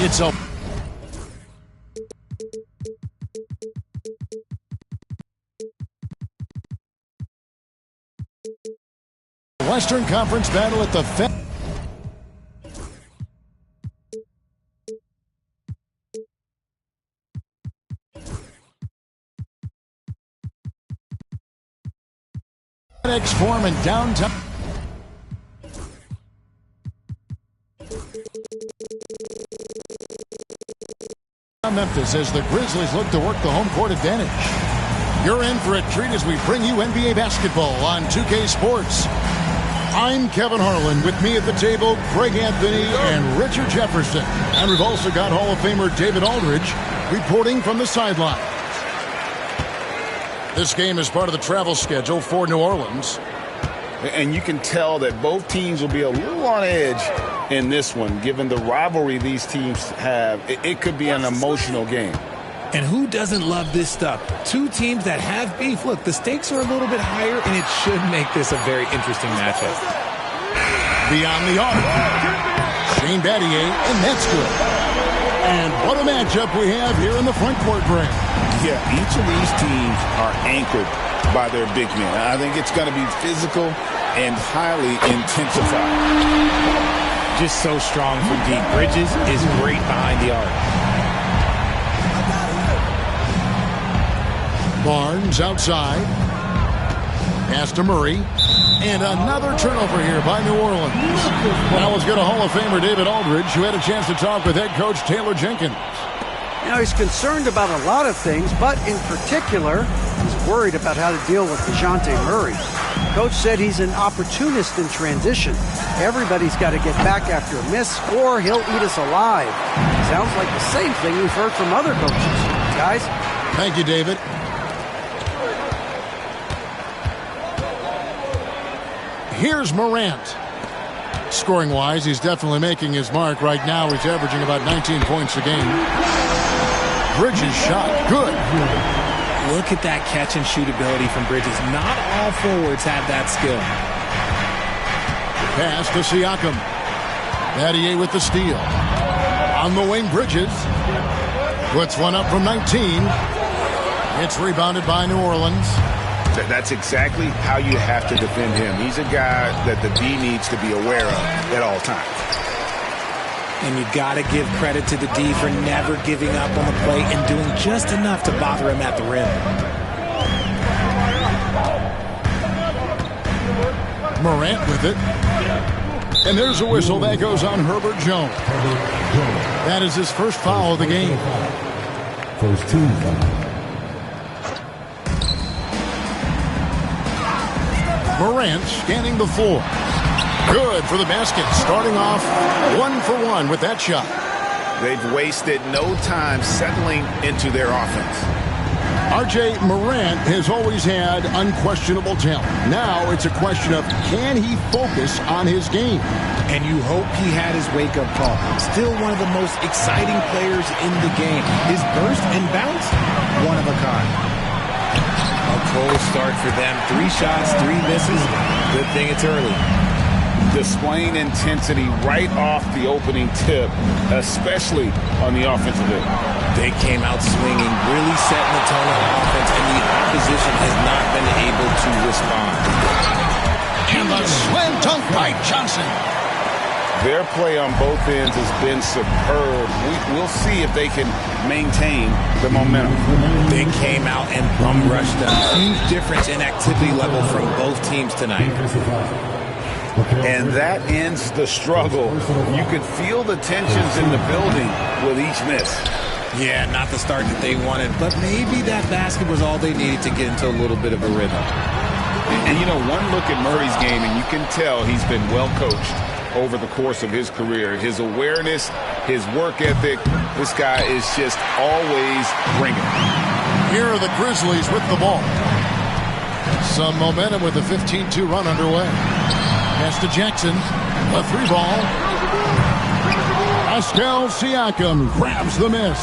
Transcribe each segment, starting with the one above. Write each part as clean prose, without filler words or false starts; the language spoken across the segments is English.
It's a Western Conference battle at the FedEx Forum in downtown. Memphis as the Grizzlies look to work the home court advantage. You're in for a treat as we bring you NBA basketball on 2K Sports. I'm Kevin Harlan. With me at the table, Greg Anthony and Richard Jefferson. And we've also got Hall of Famer David Aldridge reporting from the sideline. This game is part of the travel schedule for New Orleans. And you can tell that both teams will be a little on edge in this one, given the rivalry these teams have. It could be an emotional game. And who doesn't love this stuff? Two teams that have beef. Look, the stakes are a little bit higher, and it should make this a very interesting matchup. Beyond the arc, Shane Battier, and that's good. And what a matchup we have here in the front court break. Yeah, each of these teams are anchored by their big men. I think it's going to be physical and highly intensified. Just so strong from deep. Bridges is great behind the arc. Barnes outside. Pass to Murray. And another turnover here by New Orleans. Now let's get a Hall of Famer, David Aldridge, who had a chance to talk with head coach Taylor Jenkins. You know, he's concerned about a lot of things, but in particular, he's worried about how to deal with DeJounte Murray. Coach said he's an opportunist in transition. Everybody's got to get back after a miss, or he'll eat us alive. Sounds like the same thing we've heard from other coaches. Guys? Thank you, David. Here's Morant. Scoring-wise, he's definitely making his mark. Right now, he's averaging about 19 points a game. Bridges shot. Good. Look at that catch and shoot ability from Bridges. Not all forwards have that skill. Pass to Siakam. Battier with the steal. On the wing, Bridges. Puts one up from 19. It's rebounded by New Orleans. That's exactly how you have to defend him. He's a guy that the D needs to be aware of at all times. And you got to give credit to the D for never giving up on the play and doing just enough to bother him at the rim. Morant with it. And there's a whistle that goes on Herbert Jones. That is his first foul of the game. First team foul. Morant scanning the floor. Good for the basket. Starting off 1-for-1 with that shot. They've wasted no time settling into their offense. R.J. Morant has always had unquestionable talent. Now it's a question of, can he focus on his game? And you hope he had his wake-up call. Still one of the most exciting players in the game. His burst and bounce, one of a kind. A cold start for them. 3 shots, 3 misses. Good thing it's early. Displaying intensity right off the opening tip, especially on the offensive end. They came out swinging, really setting the tone on offense, and the opposition has not been able to respond. And the slam dunk by Johnson. Their play on both ends has been superb. We'll see if they can maintain the momentum. They came out and bum rushed them. Huge difference in activity level from both teams tonight. And that ends the struggle. You could feel the tensions in the building with each miss. Yeah, not the start that they wanted, but maybe that basket was all they needed to get into a little bit of a rhythm. And you know, one look at Murray's game, and you can tell he's been well coached over the course of his career. His awareness, his work ethic, this guy is just always ringing. Here are the Grizzlies with the ball. Some momentum with a 15-2 run underway. Pass to Jackson. A 3-ball. Pascal Siakam grabs the miss.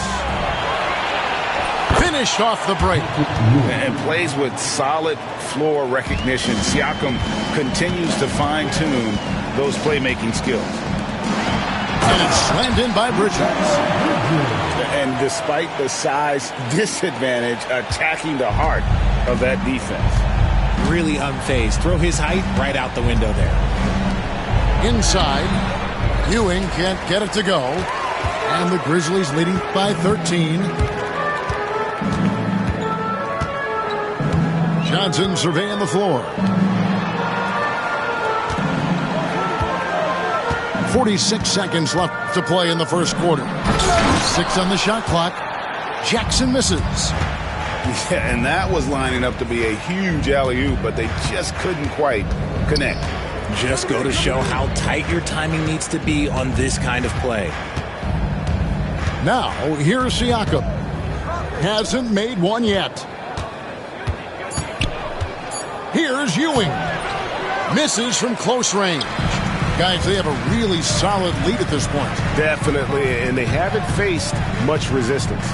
Finished off the break. And plays with solid floor recognition. Siakam continues to fine-tune those playmaking skills. And it's slammed in by Bridges. And despite the size disadvantage, attacking the heart of that defense. Really unfazed. Throw his height right out the window there. Inside, Ewing can't get it to go. And the Grizzlies leading by 13. Johnson surveying the floor. 46 seconds left to play in the first quarter. 6 on the shot clock. Jackson misses. Yeah, and that was lining up to be a huge alley-oop, but they just couldn't quite connect. Just go to show how tight your timing needs to be on this kind of play. Now, here's Siakam. Hasn't made one yet. Here's Ewing. Misses from close range. Guys, they have a really solid lead at this point. Definitely, and they haven't faced much resistance.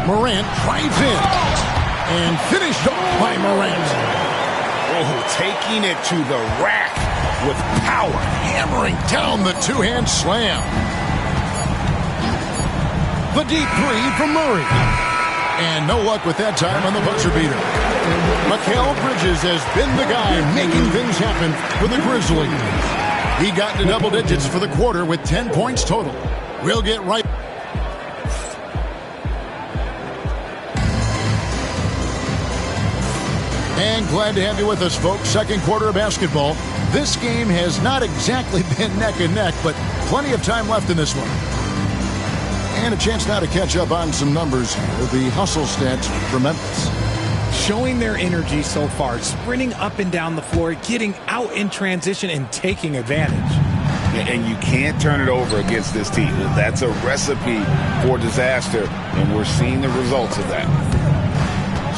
Morant drives in. And finished off by Morant. Oh, taking it to the rack with power. Hammering down the two-hand slam. The deep three from Murray. And no luck with that time on the buzzer beater. Mikal Bridges has been the guy making things happen for the Grizzlies. He got into double digits for the quarter with 10 points total. We'll get right. And glad to have you with us, folks. Second quarter of basketball. This game has not exactly been neck and neck, but plenty of time left in this one. And a chance now to catch up on some numbers with the hustle stats for Memphis. Showing their energy so far, sprinting up and down the floor, getting out in transition and taking advantage. And you can't turn it over against this team. That's a recipe for disaster, and we're seeing the results of that.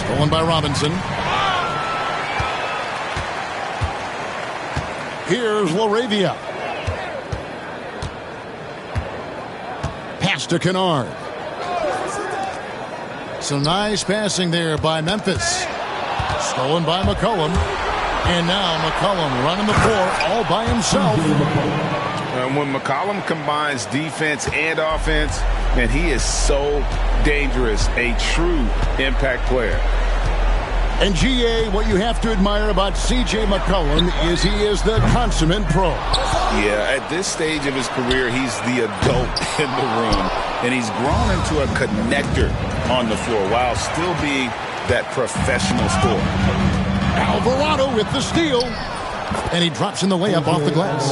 Stolen by Robinson. Here's LaRavia. Pass to Kennard. Some nice passing there by Memphis. Stolen by McCollum. And now McCollum running the floor all by himself. And when McCollum combines defense and offense, man, he is so dangerous, a true impact player. And GA, what you have to admire about C.J. McCollum is he is the consummate pro. Yeah, at this stage of his career, he's the adult in the room, and he's grown into a connector on the floor while still being that professional scorer. Alvarado with the steal, and he drops in the layup off the glass.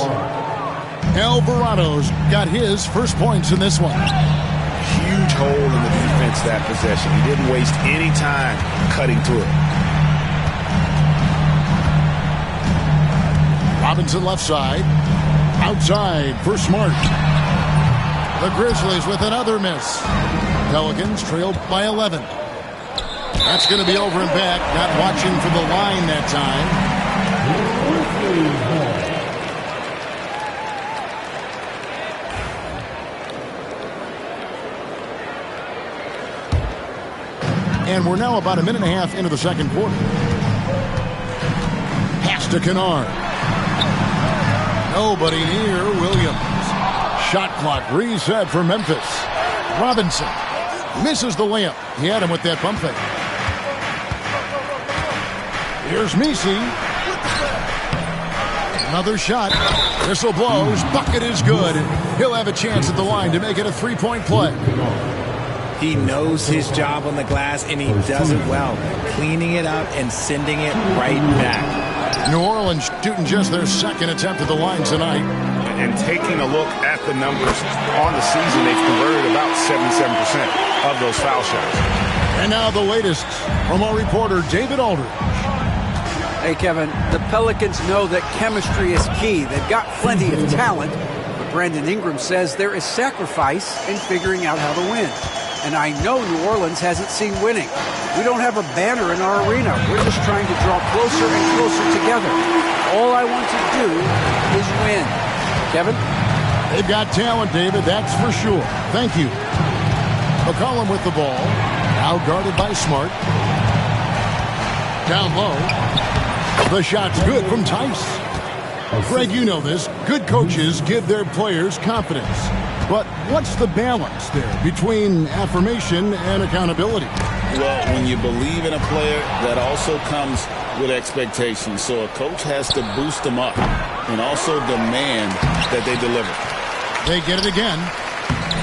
Alvarado's got his first points in this one. Huge hole in the defense that possession. He didn't waste any time cutting through it. Robinson left side. Outside for Smart. The Grizzlies with another miss. Pelicans trailed by 11. That's going to be over and back. Not watching for the line that time. And we're now about a minute and a half into the second quarter. Pass to Kennard. Nobody near Williams. Shot clock reset for Memphis. Robinson misses the layup. He had him with that pump fake. Here's Messi. Another shot. Whistle blows. Bucket is good. He'll have a chance at the line to make it a three-point play. He knows his job on the glass, and he does it well, cleaning it up and sending it right back. New Orleans shooting just their second attempt at the line tonight. And taking a look at the numbers on the season, they've converted about 77% of those foul shots. And now the latest from our reporter, David Aldridge. Hey, Kevin, the Pelicans know that chemistry is key. They've got plenty of talent, but Brandon Ingram says there is sacrifice in figuring out how to win. And I know New Orleans hasn't seen winning. We don't have a banner in our arena. We're just trying to draw closer and closer together. All I want to do is win. Kevin? They've got talent, David, that's for sure. Thank you. McCollum with the ball. Now guarded by Smart. Down low. The shot's good from Tice. Greg, you know this. Good coaches give their players confidence. But what's the balance there between affirmation and accountability? Well, when you believe in a player, that also comes with expectations. So a coach has to boost them up and also demand that they deliver. They get it again.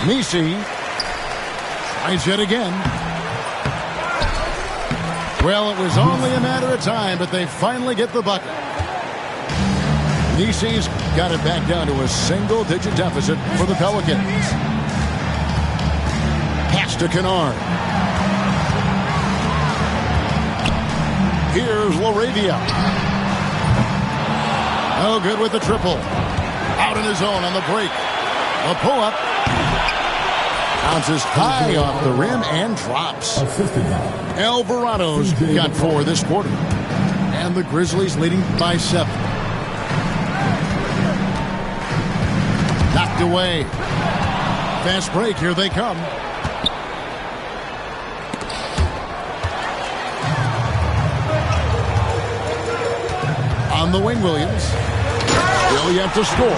Nisi tries yet again. Well, it was only a matter of time, but they finally get the bucket. Nisi's got it back down to a single-digit deficit for the Pelicans. Pass to Kennard. Here's LaRavia. Oh, good with the triple. Out in his own on the break. A pull-up. Bounces high off the rim and drops. Alvarado's got 4 this quarter. And the Grizzlies leading by 7. Knocked away. Fast break. Here they come. On the wing, Williams. Still yet to score.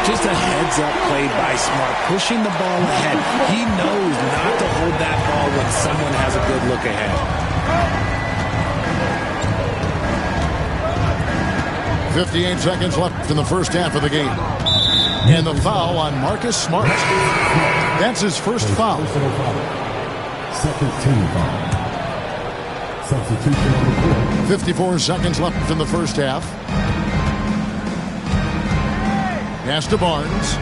Just a heads-up play by Smart, pushing the ball ahead. He knows not to hold that ball when someone has a good look ahead. 58 seconds left in the first half of the game. And the foul on Marcus Smart. That's his first foul. Second team foul. Substitution on the court. 54 seconds left in the first half. Pass to Barnes.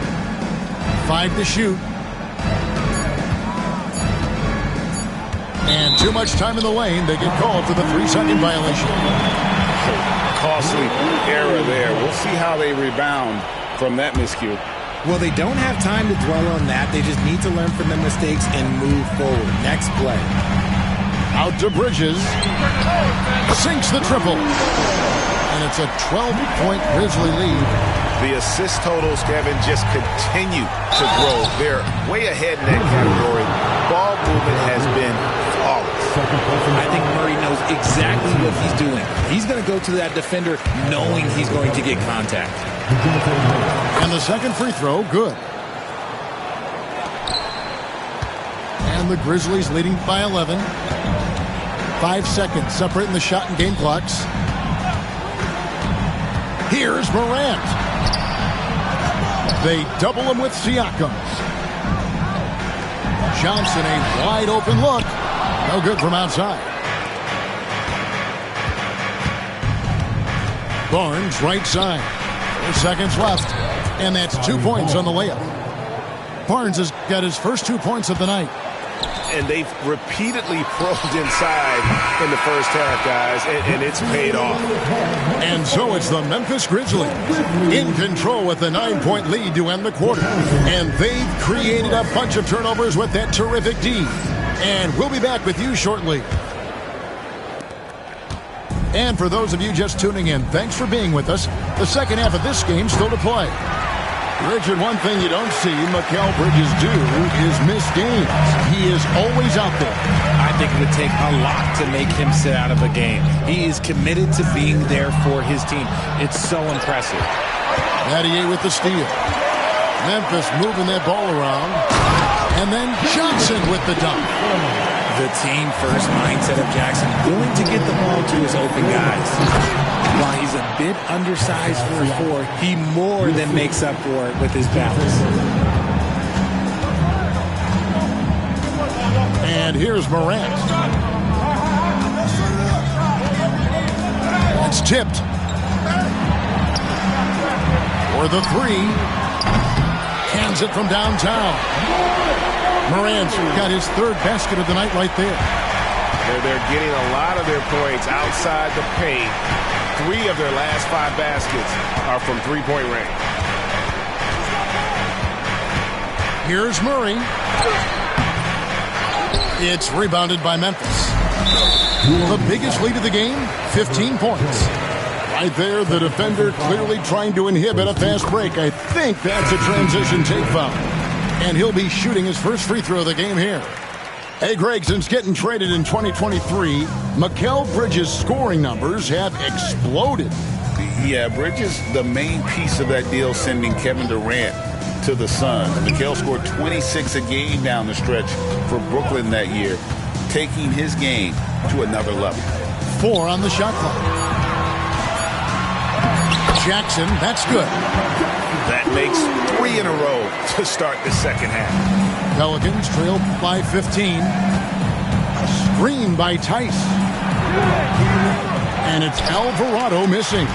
5 to shoot. And too much time in the lane. They get called for the 3-second violation. Costly error there. We'll see how they rebound from that miscue. Well, they don't have time to dwell on that. They just need to learn from their mistakes and move forward. Next play. Out to Bridges. Sinks the triple. And it's a 12-point Grizzly lead. The assist totals, Kevin, just continue to grow. They're way ahead in that category. Ball movement has been flawless. I think Murray knows exactly what he's doing. He's going to go to that defender knowing he's going to get contact. And the second free throw, good. And the Grizzlies leading by 11. 5 seconds separating the shot and game clocks. Here's Morant. They double him with Siakam. Johnson, a wide open look. No good from outside. Barnes, right side. 4 seconds left. And that's 2 points on the layup. Barnes has got his first 2 points of the night. And they've repeatedly probed inside in the first half, guys, and it's paid off. And so it's the Memphis Grizzlies in control with the 9-point lead to end the quarter. And they've created a bunch of turnovers with that terrific D. And we'll be back with you shortly. And for those of you just tuning in, thanks for being with us. The second half of this game still to play. Richard, one thing you don't see Mikal Bridges do is miss games. He is always out there. I think it would take a lot to make him sit out of a game. He is committed to being there for his team. It's so impressive. Nattier with the steal. Memphis moving that ball around. And then Johnson with the dunk. The team-first mindset of Jackson, willing to get the ball to his open guys. While he's a bit undersized for a 4, he more than makes up for it with his balance. And here's Morant. It's tipped. For the 3. Cans it from downtown. Morant's got his 3rd basket of the night right there. They're getting a lot of their points outside the paint. 3 of their last 5 baskets are from three-point range. Here's Murray. It's rebounded by Memphis. The biggest lead of the game, 15 points. Right there, the defender clearly trying to inhibit a fast break. I think that's a transition take foul. And he'll be shooting his first free throw of the game here. Hey, Greg, since getting traded in 2023, Mikal Bridges' scoring numbers have exploded. Yeah, Bridges, the main piece of that deal, sending Kevin Durant to the Suns. Mikal scored 26 a game down the stretch for Brooklyn that year, taking his game to another level. 4 on the shot clock. Jackson, that's good. That makes 3 in a row to start the second half. Pelicans trail by 15. Screen by Tice. And it's Alvarado missing.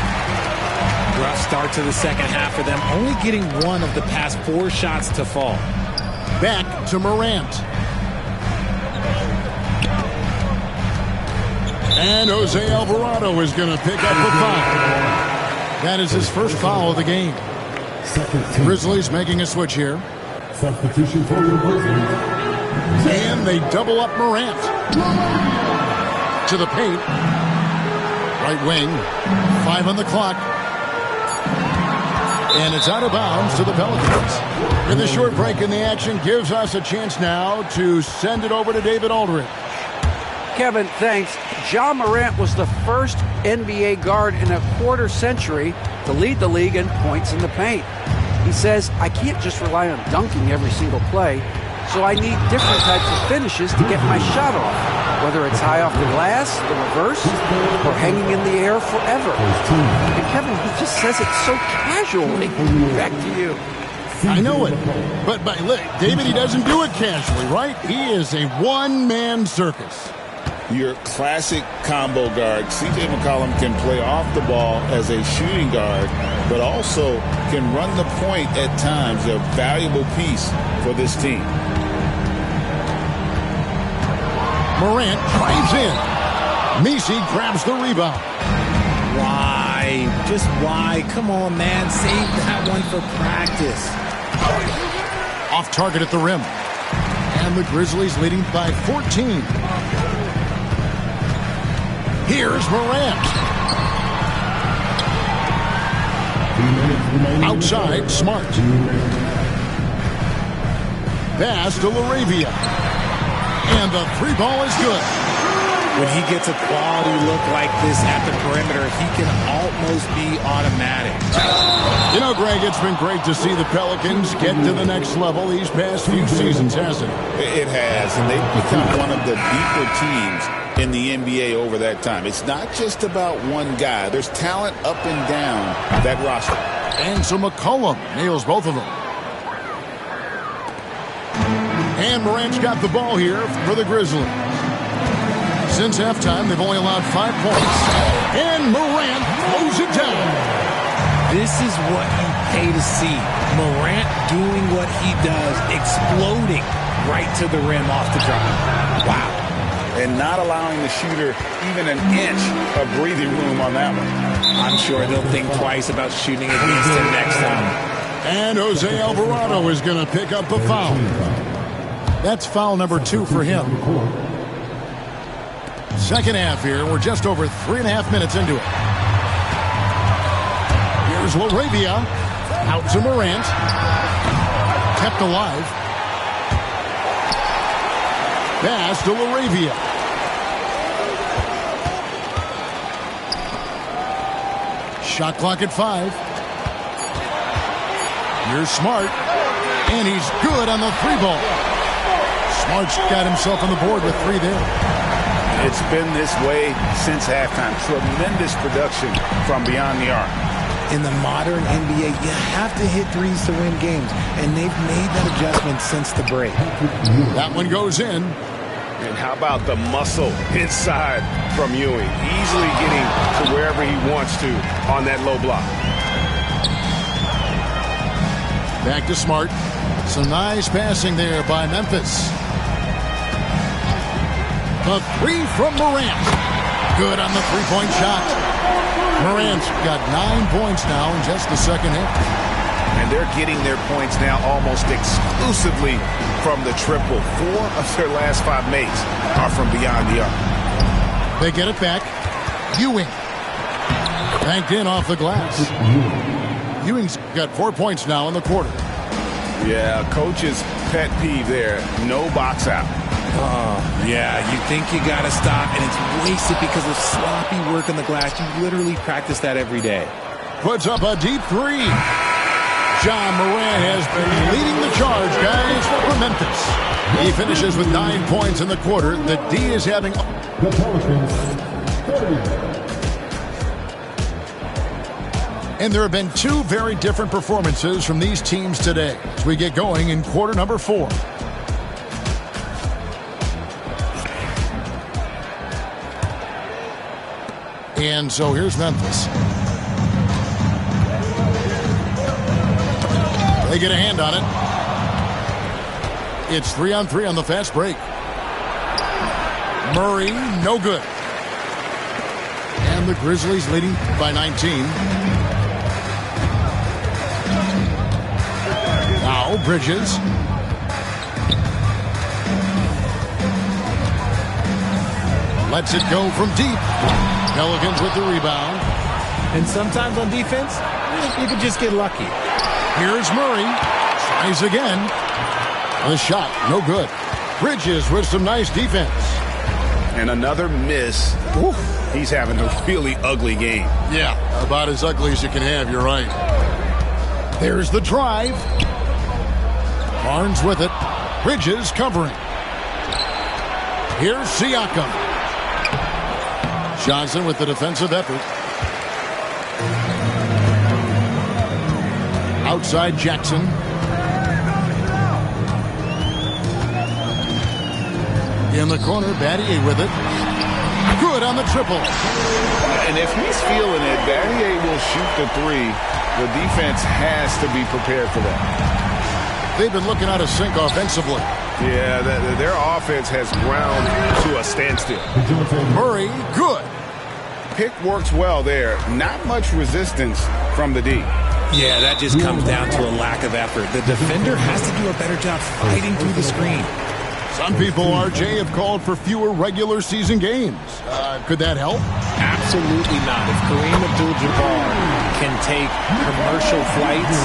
Rough start to the second half for them, only getting 1 of the past 4 shots to fall. Back to Morant. And Jose Alvarado is going to pick up the foul. That is his first foul of the game. Grizzlies making a switch here. Substitution for the Grizzlies. And they double up Morant. To the paint. Right wing. 5 on the clock. And it's out of bounds to the Pelicans. And the short break in the action gives us a chance now to send it over to David Aldridge. Kevin, thanks. Ja Morant was the first NBA guard in a quarter century to lead the league in points in the paint. He says, I can't just rely on dunking every single play, so I need different types of finishes to get my shot off, whether it's high off the glass, the reverse, or hanging in the air forever. And Kevin, he just says it so casually. Back to you. I know it. But look, David, he doesn't do it casually, right? He is a one-man circus. Your classic combo guard, C.J. McCollum, can play off the ball as a shooting guard, but also can run the point at times, a valuable piece for this team. Morant drives in. Messi grabs the rebound. Why? Just why? Come on, man. Save that one for practice. Off target at the rim. And the Grizzlies leading by 14. Here's Morant. Outside, Smart. Pass to LaRavia. And the 3 ball is good. When he gets a quality look like this at the perimeter, he can almost be automatic. You know, Greg, it's been great to see the Pelicans get to the next level these past few seasons, hasn't it? It has, and they've become one of the deeper teams in the NBA over that time. It's not just about one guy. There's talent up and down that roster. And so McCollum nails both of them. And Morant's got the ball here for the Grizzlies. Since halftime, they've only allowed 5 points. And Morant throws it down. This is what you pay to see. Morant doing what he does, exploding right to the rim off the drive. Wow. And not allowing the shooter even an inch of breathing room on that one. I'm sure they'll think twice about shooting against him next time. And Jose Alvarado is going to pick up a foul. That's foul number 2 for him. Second half here. We're just over 3.5 minutes into it. Here's LaRavia. Out to Morant. Kept alive. Pass to LaRavia. Shot clock at 5. Here's Smart. And he's good on the 3 ball. Smart's got himself on the board with 3 there. It's been this way since halftime. Tremendous production from beyond the arc. In the modern NBA, you have to hit threes to win games, and they've made that adjustment since the break. That one goes in. And how about the muscle inside from Ewing? Easily getting to wherever he wants to on that low block. Back to Smart. Some nice passing there by Memphis. The 3 from Morant. Good on the 3-point shot. Morant's got 9 points now in just the second half. And they're getting their points now almost exclusively from the triple. 4 of their last 5 makes are from beyond the arc. They get it back. Ewing. Banked in off the glass. Ewing's got 4 points now in the quarter. Yeah, coach's pet peeve there. No box out. Yeah, you think you got to stop, and it's wasted because of sloppy work on the glass. You literally practice that every day. puts up a deep three. Ja Morant has been leading the charge, guys, for Memphis. He finishes with 9 points in the quarter. The D is having... The Pelicans, 30. And there have been two very different performances from these teams today as we get going in quarter number 4. And so here's Memphis. They get a hand on it. It's 3-on-3 on the fast break. Murray, no good. And the Grizzlies leading by 19. Now Bridges. Lets it go from deep. Pelicans with the rebound. And sometimes on defense, you can just get lucky. Here's Murray. Tries again. The shot, no good. Bridges with some nice defense. And another miss. Oof. He's having a really ugly game. Yeah, about as ugly as you can have, you're right. There's the drive. Barnes with it. Bridges covering. Here's Siakam. Johnson with the defensive effort. Outside Jackson. In the corner, Battier with it. Good on the triple. And if he's feeling it, Battier will shoot the three. The defense has to be prepared for that. They've been looking out of sync offensively. Yeah, their offense has ground to a standstill. Murray, good. Pick works well there. Not much resistance from the D. Yeah, that just comes down to a lack of effort. The defender has to do a better job fighting through the screen. Some people, RJ, have called for fewer regular season games. Could that help? Absolutely not. If Kareem Abdul-Jabbar can take commercial flights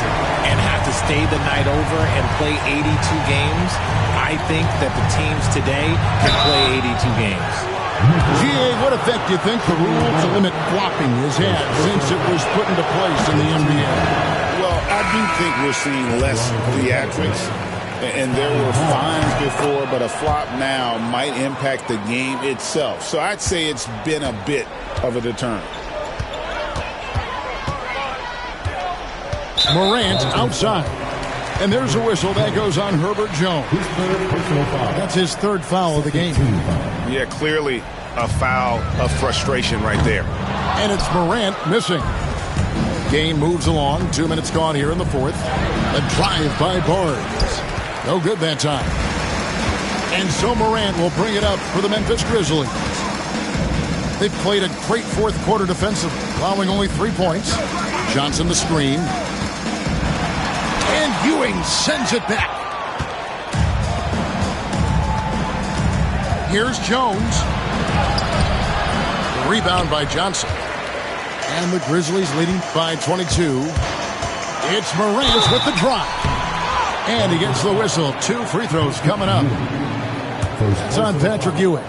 and have to stay the night over and play 82 games, I think that the teams today can play 82 games. GA, what effect do you think the rule to limit flopping has had since it was put into place in the NBA? Well, I do think we're seeing less theatrics. And there were fines before, but a flop now might impact the game itself. So I'd say it's been a bit of a deterrent. Morant outside. And there's a whistle that goes on Herbert Jones. That's his third foul of the game. Yeah, clearly a foul of frustration right there. And it's Morant missing. Game moves along. 2 minutes gone here in the fourth. A drive by Barnes. No good that time. And so Morant will bring it up for the Memphis Grizzlies. They've played a great fourth quarter defensively, allowing only 3 points. Johnson the screen. And Ewing sends it back. Here's Jones. The rebound by Johnson. And the Grizzlies leading by 22. It's Morant with the drive. And he gets the whistle. 2 free throws coming up. It's on Patrick Ewing.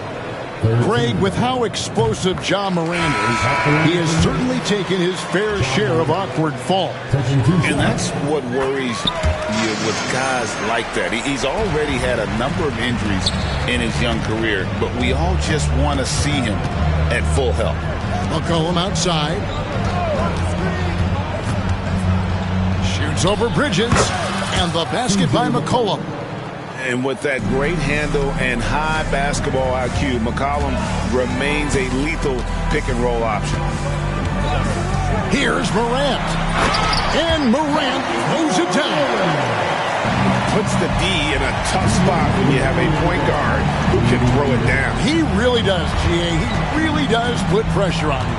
Greg, with how explosive Ja Morant is, he has certainly taken his fair share of awkward falls. And that's what worries you with guys like that. He's already had a number of injuries in his young career, but we all just want to see him at full health. McCollum outside. Shoots over Bridges. And the basket by McCollum. And with that great handle and high basketball IQ, McCollum remains a lethal pick-and-roll option. Here's Morant. And Morant moves it down. Puts the D in a tough spot when you have a point guard who can throw it down. He really does, GA. He really does put pressure on him.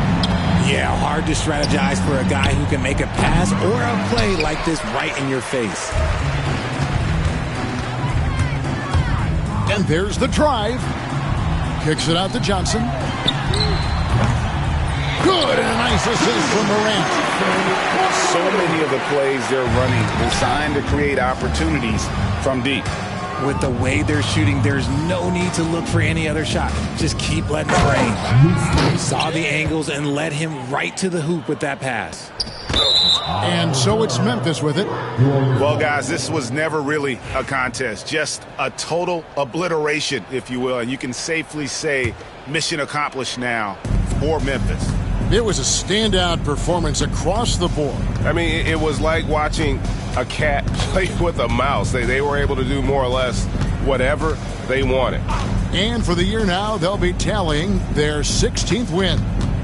Yeah, hard to strategize for a guy who can make a pass or a play like this right in your face. And there's the drive. Kicks it out to Johnson. Good, and a nice assist from Morant. So many of the plays they're running designed to create opportunities from deep. With the way they're shooting, there's no need to look for any other shot. Just keep letting it rain. Saw the angles and led him right to the hoop with that pass. And so it's Memphis with it. Well, guys, this was never really a contest. Just a total obliteration, if you will. And you can safely say mission accomplished now for Memphis. It was a standout performance across the board. I mean, it was like watching a cat play with a mouse. They were able to do more or less whatever they wanted. And for the year now, they'll be tallying their 16th win.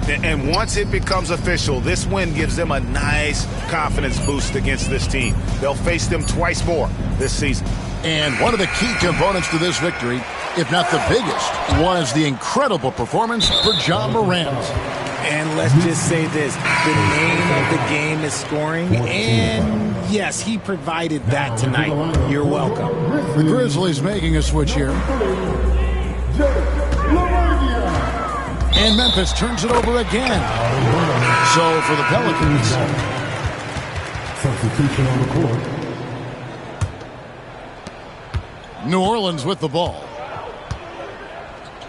And once it becomes official, this win gives them a nice confidence boost against this team. They'll face them twice more this season. And one of the key components to this victory, if not the biggest, was the incredible performance for Ja Morant. And let's just say this, the name of the game is scoring, and yes, he provided that tonight. You're welcome. The Grizzlies making a switch here. And Memphis turns it over again. So for the Pelicans. Substitution on the court. New Orleans with the ball.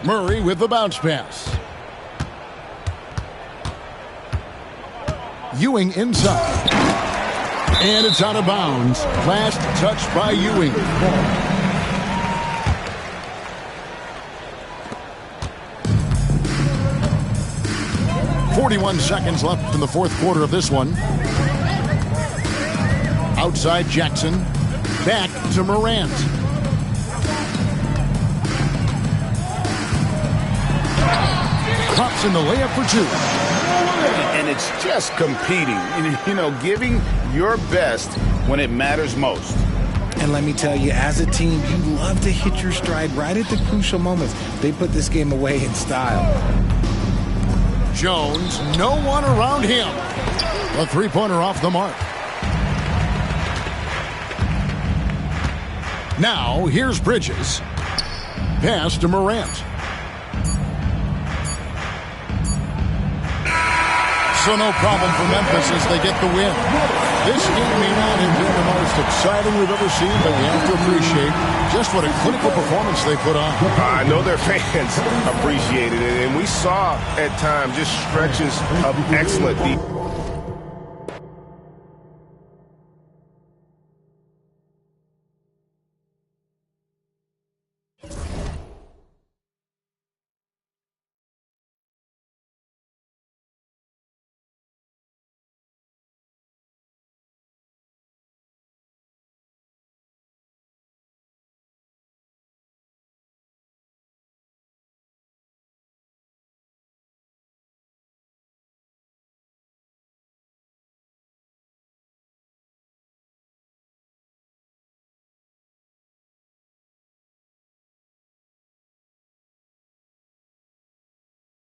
Murray with the bounce pass. Ewing inside. And it's out of bounds. Last touch by Ewing. 41 seconds left in the fourth quarter of this one. Outside Jackson. Back to Morant. Pops in the layup for two. And it's just competing, you know, giving your best when it matters most. And let me tell you, as a team, you love to hit your stride right at the crucial moments. They put this game away in style. Jones, no one around him. A three-pointer off the mark. Now, here's Bridges. Pass to Morant. So no problem for Memphis as they get the win. This game may not have been the most exciting we've ever seen, but we have to appreciate just what a clinical performance they put on. I know their fans appreciated it, and we saw at times just stretches of excellent defense.